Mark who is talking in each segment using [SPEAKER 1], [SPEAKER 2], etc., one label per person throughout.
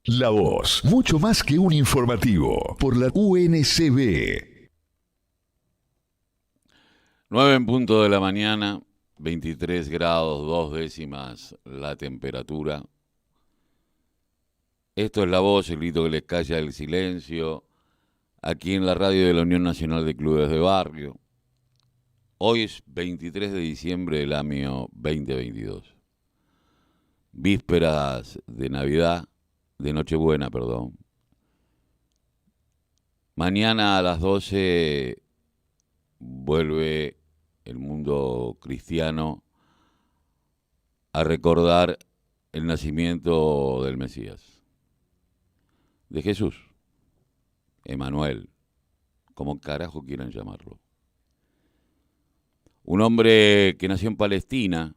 [SPEAKER 1] La Voz, mucho más que un informativo, por la UNCB.
[SPEAKER 2] 9 en punto de la mañana, 23 grados, 2 décimas la temperatura. Esto es La Voz, el grito que les calla el silencio, aquí en la radio de la Unión Nacional de Clubes de Barrio. Hoy es 23 de diciembre del año 2022. Vísperas de Navidad, de Nochebuena, perdón. Mañana a las 12 vuelve el mundo cristiano a recordar el nacimiento del Mesías, de Jesús, Emanuel, como carajo quieran llamarlo. Un hombre que nació en Palestina,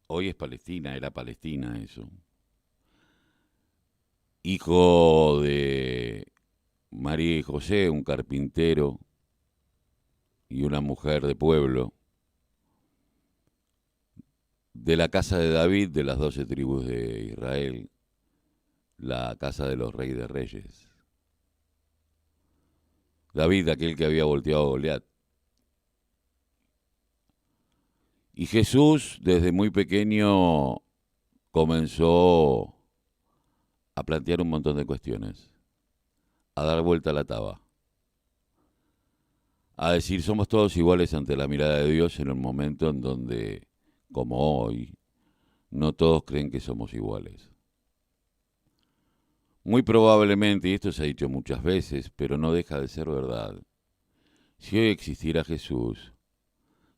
[SPEAKER 2] hoy es Palestina, era Palestina eso, hijo de María y José, un carpintero y una mujer de pueblo, de la casa de David, de las 12 tribus de Israel, la casa de los reyes de reyes. David, aquel que había volteado a Goliat. Y Jesús, desde muy pequeño, comenzó a plantear un montón de cuestiones, a dar vuelta a la taba, a decir somos todos iguales ante la mirada de Dios en un momento en donde, como hoy, no todos creen que somos iguales. Muy probablemente, y esto se ha dicho muchas veces, pero no deja de ser verdad, si hoy existiera Jesús,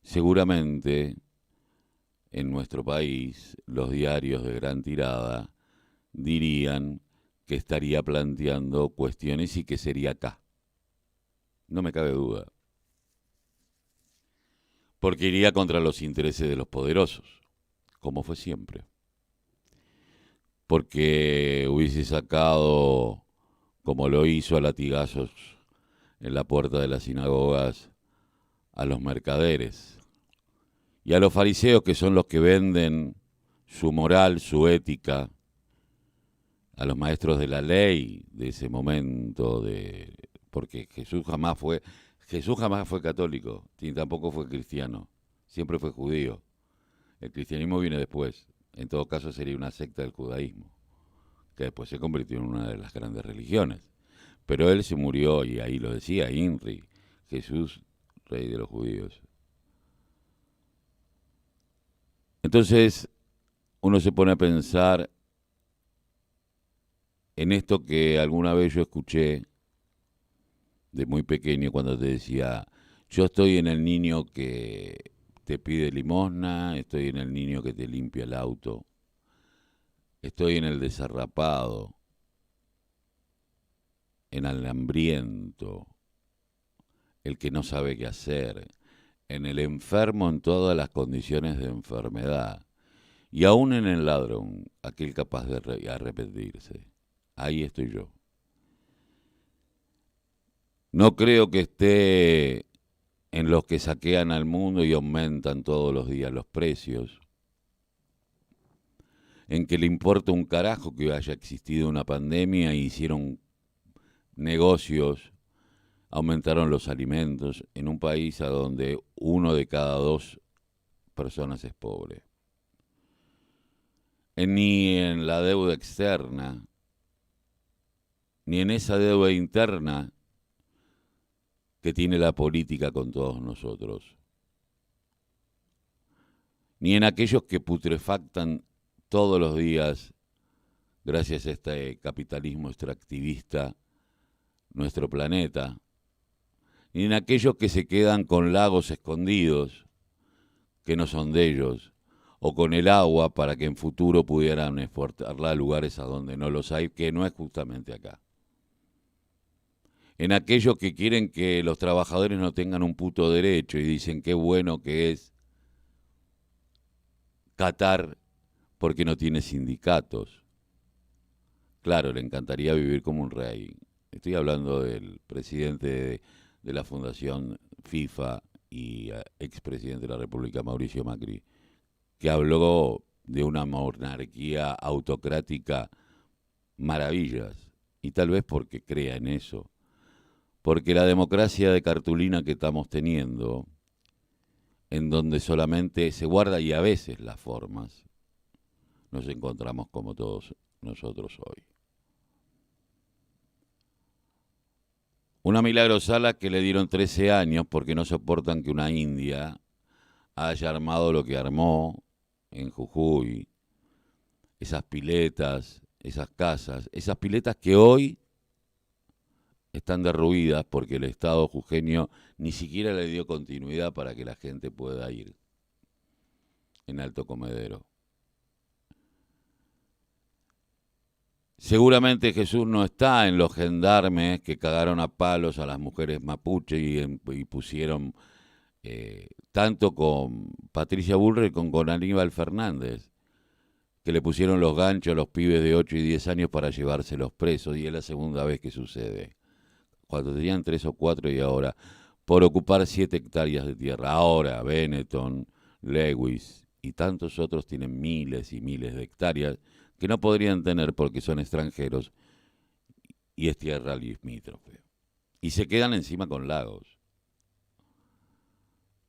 [SPEAKER 2] seguramente en nuestro país los diarios de gran tirada dirían que estaría planteando cuestiones y que sería acá. No me cabe duda. Porque iría contra los intereses de los poderosos, como fue siempre. Porque hubiese sacado, como lo hizo a latigazos en la puerta de las sinagogas, a los mercaderes y a los fariseos, que son los que venden su moral, su ética, a los maestros de la ley de ese momento, porque Jesús jamás fue católico, ni tampoco fue cristiano, siempre fue judío. El cristianismo viene después, en todo caso sería una secta del judaísmo, que después se convirtió en una de las grandes religiones. Pero él se murió, y ahí lo decía INRI, Jesús, rey de los judíos. Entonces, uno se pone a pensar en esto que alguna vez yo escuché de muy pequeño, cuando te decía, yo estoy en el niño que te pide limosna, estoy en el niño que te limpia el auto, estoy en el desarrapado, en el hambriento, el que no sabe qué hacer, en el enfermo en todas las condiciones de enfermedad, y aún en el ladrón, aquel capaz de arrepentirse. Ahí estoy yo. No creo que esté en los que saquean al mundo y aumentan todos los días los precios, en que le importa un carajo que haya existido una pandemia e hicieron negocios, aumentaron los alimentos en un país a donde 1 de cada 2 personas es pobre. Ni en la deuda externa, ni en esa deuda interna que tiene la política con todos nosotros, ni en aquellos que putrefactan todos los días, gracias a este capitalismo extractivista, nuestro planeta, ni en aquellos que se quedan con lagos escondidos, que no son de ellos, o con el agua para que en futuro pudieran exportarla a lugares a donde no los hay, que no es justamente acá. En aquellos que quieren que los trabajadores no tengan un puto derecho y dicen qué bueno que es Qatar porque no tiene sindicatos. Claro, le encantaría vivir como un rey. Estoy hablando del presidente de la Fundación FIFA y expresidente de la República, Mauricio Macri, que habló de una monarquía autocrática maravillas, y tal vez porque crea en eso, porque la democracia de cartulina que estamos teniendo, en donde solamente se guarda y a veces las formas, nos encontramos como todos nosotros hoy. Una Milagro Sala que le dieron 13 años porque no soportan que una india haya armado lo que armó en Jujuy, esas piletas, esas casas, esas piletas que hoy están derruidas porque el Estado jujeño ni siquiera le dio continuidad para que la gente pueda ir en Alto Comedero. Seguramente Jesús no está en los gendarmes que cagaron a palos a las mujeres mapuche y pusieron tanto con Patricia Bullrich como con Aníbal Fernández, que le pusieron los ganchos a los pibes de 8 y 10 años para llevárselos presos, y es la segunda vez que sucede. Cuando tenían 3 o 4 y ahora, por ocupar 7 hectáreas de tierra. Ahora Benetton, Lewis y tantos otros tienen miles y miles de hectáreas que no podrían tener porque son extranjeros y es tierra limítrofe. Y se quedan encima con lagos.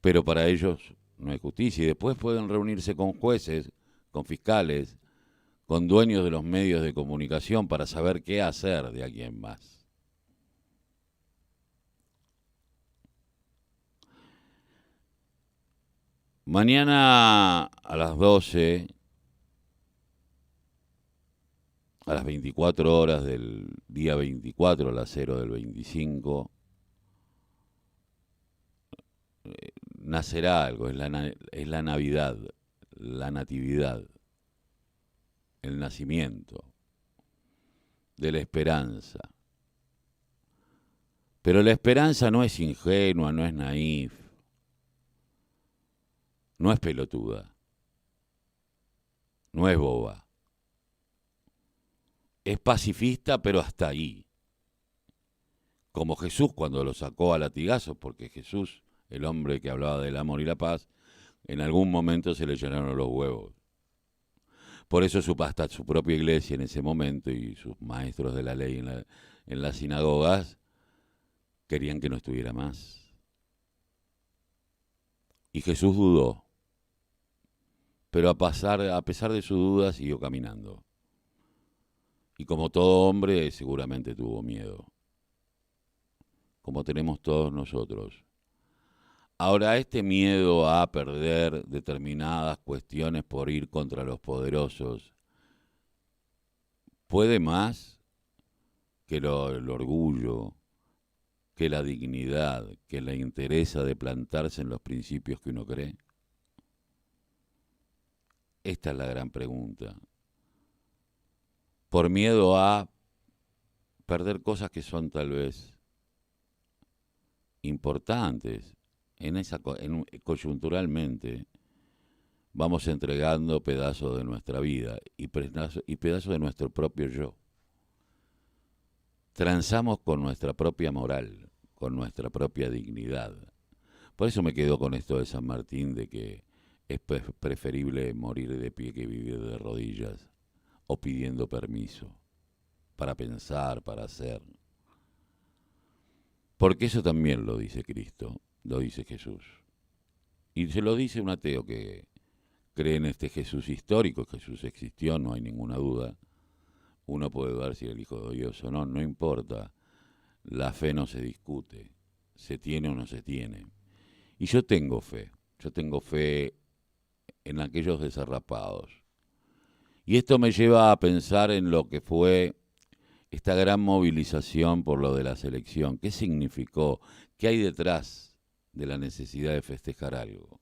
[SPEAKER 2] Pero para ellos no hay justicia y después pueden reunirse con jueces, con fiscales, con dueños de los medios de comunicación para saber qué hacer de alguien más. Mañana a las 12, a las 24 horas del día 24, a las 0 del 25, nacerá algo, es la Navidad, la Natividad, el nacimiento de la esperanza. Pero la esperanza no es ingenua, no es naif, no es pelotuda, no es boba. Es pacifista, pero hasta ahí. Como Jesús cuando lo sacó a latigazos, porque Jesús, el hombre que hablaba del amor y la paz, en algún momento se le llenaron los huevos. Por eso hasta su propia iglesia en ese momento y sus maestros de la ley en las sinagogas querían que no estuviera más. Y Jesús dudó, pero a pesar de su duda siguió caminando. Y como todo hombre seguramente tuvo miedo, como tenemos todos nosotros. Ahora, este miedo a perder determinadas cuestiones por ir contra los poderosos, ¿puede más que el orgullo, que la dignidad, que la interesa de plantarse en los principios que uno cree? Esta es la gran pregunta. Por miedo a perder cosas que son tal vez importantes, coyunturalmente vamos entregando pedazos de nuestra vida y pedazos de nuestro propio yo. Transamos con nuestra propia moral, con nuestra propia dignidad. Por eso me quedo con esto de San Martín, de que es preferible morir de pie que vivir de rodillas o pidiendo permiso para pensar, para hacer. Porque eso también lo dice Cristo, lo dice Jesús. Y se lo dice un ateo que cree en este Jesús histórico. Jesús existió, no hay ninguna duda. Uno puede dudar si era el Hijo de Dios o no, no importa. La fe no se discute, se tiene o no se tiene. Y yo tengo fe en aquellos desarrapados. Y esto me lleva a pensar en lo que fue esta gran movilización por lo de la selección. ¿Qué significó? ¿Qué hay detrás de la necesidad de festejar algo?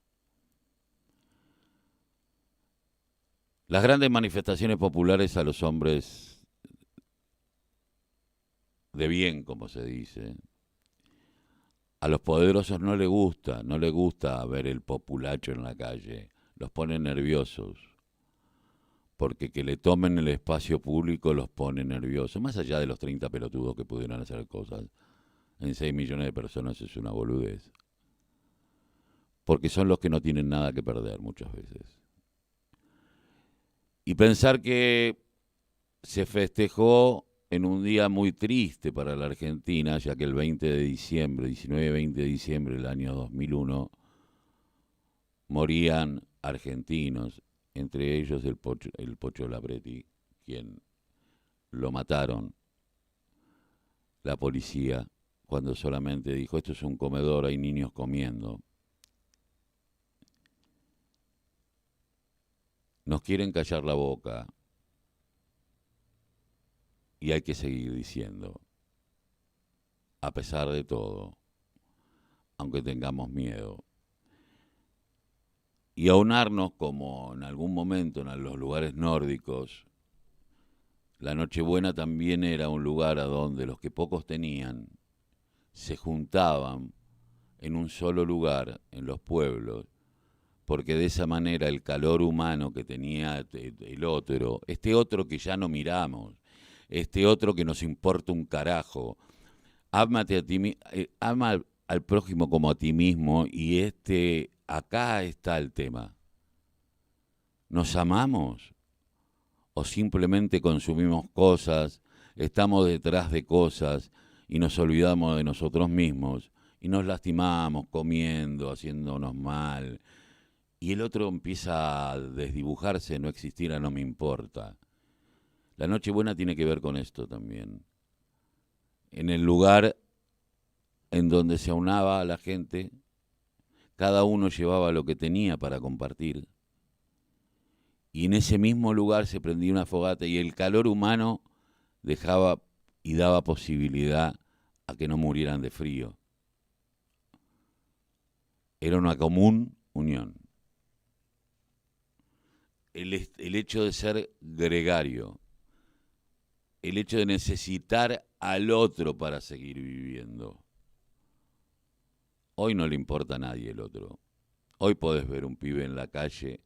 [SPEAKER 2] Las grandes manifestaciones populares a los hombres de bien, como se dice, a los poderosos no les gusta ver el populacho en la calle, los pone nerviosos, porque que le tomen el espacio público los pone nerviosos, más allá de los 30 pelotudos que pudieran hacer cosas, en 6 millones de personas es una boludez, porque son los que no tienen nada que perder muchas veces. Y pensar que se festejó en un día muy triste para la Argentina, ya que el 20 de diciembre, 19-20 de diciembre del año 2001, morían argentinos, entre ellos el Pocho Lapreti, quien lo mataron la policía cuando solamente dijo, esto es un comedor, hay niños comiendo. Nos quieren callar la boca y hay que seguir diciendo, a pesar de todo, aunque tengamos miedo. Y aunarnos como en algún momento en los lugares nórdicos, la Nochebuena también era un lugar a donde los que pocos tenían se juntaban en un solo lugar, en los pueblos, porque de esa manera el calor humano que tenía el otro, este otro que ya no miramos, este otro que nos importa un carajo, ámate a ti, ama al prójimo como a ti mismo, y acá está el tema. ¿Nos amamos? ¿O simplemente consumimos cosas, estamos detrás de cosas y nos olvidamos de nosotros mismos y nos lastimamos comiendo, haciéndonos mal? Y el otro empieza a desdibujarse, no existir, a no me importa. La Nochebuena tiene que ver con esto también. En el lugar en donde se aunaba a la gente, cada uno llevaba lo que tenía para compartir. Y en ese mismo lugar se prendía una fogata y el calor humano dejaba y daba posibilidad a que no murieran de frío. Era una común unión. El hecho de ser gregario, el hecho de necesitar al otro para seguir viviendo. Hoy no le importa a nadie el otro. Hoy podés ver un pibe en la calle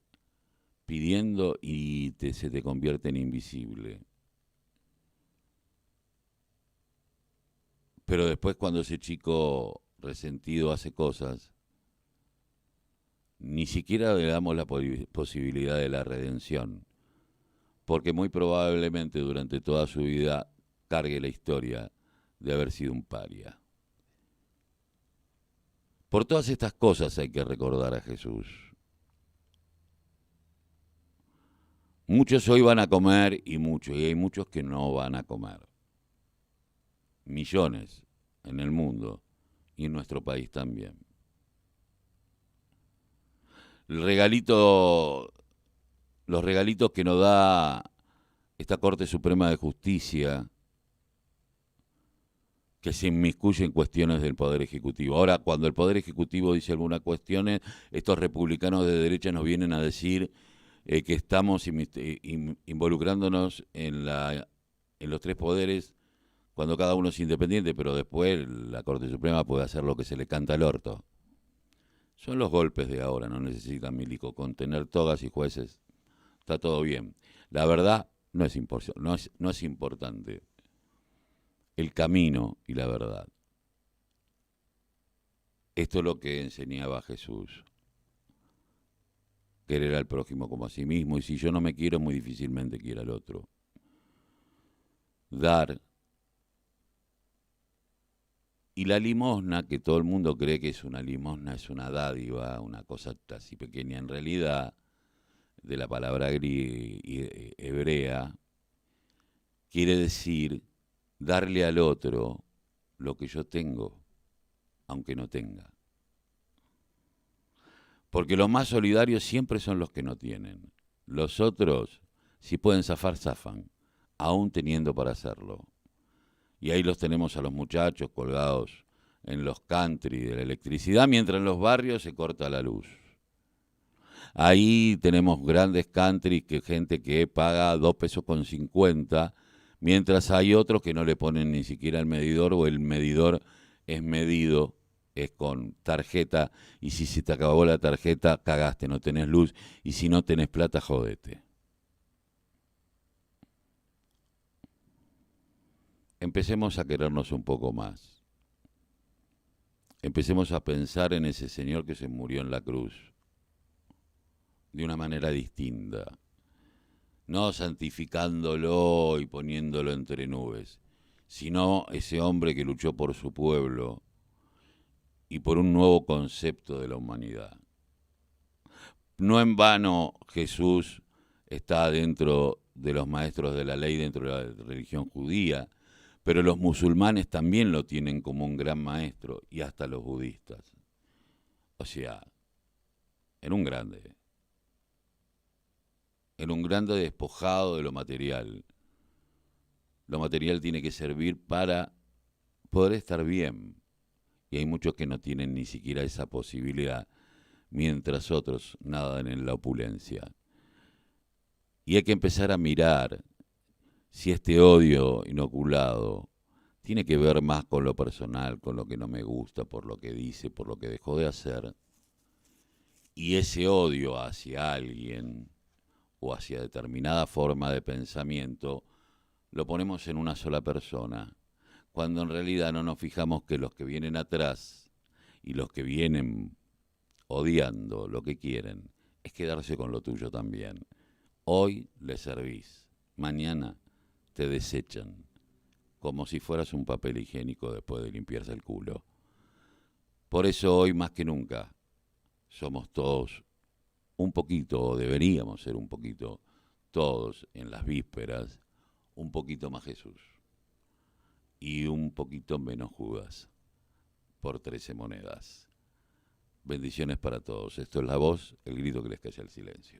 [SPEAKER 2] pidiendo y se te convierte en invisible. Pero después cuando ese chico resentido hace cosas, ni siquiera le damos la posibilidad de la redención, porque muy probablemente durante toda su vida cargue la historia de haber sido un paria. Por todas estas cosas hay que recordar a Jesús. Muchos hoy van a comer y hay muchos que no van a comer. Millones en el mundo y en nuestro país también. Los regalitos que nos da esta Corte Suprema de Justicia, que se inmiscuye en cuestiones del Poder Ejecutivo. Ahora, cuando el Poder Ejecutivo dice algunas cuestiones, estos republicanos de derecha nos vienen a decir que estamos involucrándonos en los tres poderes cuando cada uno es independiente, pero después la Corte Suprema puede hacer lo que se le canta al orto. Son los golpes de ahora, no necesitan milico. Con tener togas y jueces está todo bien. La verdad no es importante. El camino y la verdad. Esto es lo que enseñaba Jesús. Querer al prójimo como a sí mismo. Y si yo no me quiero, muy difícilmente quiero al otro. Dar. Y la limosna, que todo el mundo cree que es una limosna, es una dádiva, una cosa así pequeña. En realidad, de la palabra hebrea, quiere decir darle al otro lo que yo tengo, aunque no tenga. Porque los más solidarios siempre son los que no tienen. Los otros, si pueden zafar, zafan, aún teniendo para hacerlo. Y ahí los tenemos a los muchachos colgados en los country de la electricidad, mientras en los barrios se corta la luz. Ahí tenemos grandes country, gente que paga 2,50 pesos, mientras hay otros que no le ponen ni siquiera el medidor, o el medidor es medido, es con tarjeta, y si se te acabó la tarjeta, cagaste, no tenés luz, y si no tenés plata, jodete. Empecemos a querernos un poco más. Empecemos a pensar en ese Señor que se murió en la cruz de una manera distinta. no santificándolo y poniéndolo entre nubes, sino ese hombre que luchó por su pueblo y por un nuevo concepto de la humanidad. No en vano Jesús está dentro de los maestros de la ley, dentro de la religión judía, pero los musulmanes también lo tienen como un gran maestro, y hasta los budistas. O sea, era un grande. Era un grande despojado de lo material. Lo material tiene que servir para poder estar bien. Y hay muchos que no tienen ni siquiera esa posibilidad, mientras otros nadan en la opulencia. Y hay que empezar a mirar si este odio inoculado tiene que ver más con lo personal, con lo que no me gusta, por lo que dice, por lo que dejó de hacer, y ese odio hacia alguien o hacia determinada forma de pensamiento lo ponemos en una sola persona, cuando en realidad no nos fijamos que los que vienen atrás y los que vienen odiando lo que quieren es quedarse con lo tuyo también. Hoy le servís, mañana te desechan, como si fueras un papel higiénico después de limpiarse el culo. Por eso hoy más que nunca somos todos un poquito, o deberíamos ser un poquito, todos en las vísperas, un poquito más Jesús y un poquito menos Judas, por 13 monedas. Bendiciones para todos. Esto es La Voz, el grito que les calla el silencio.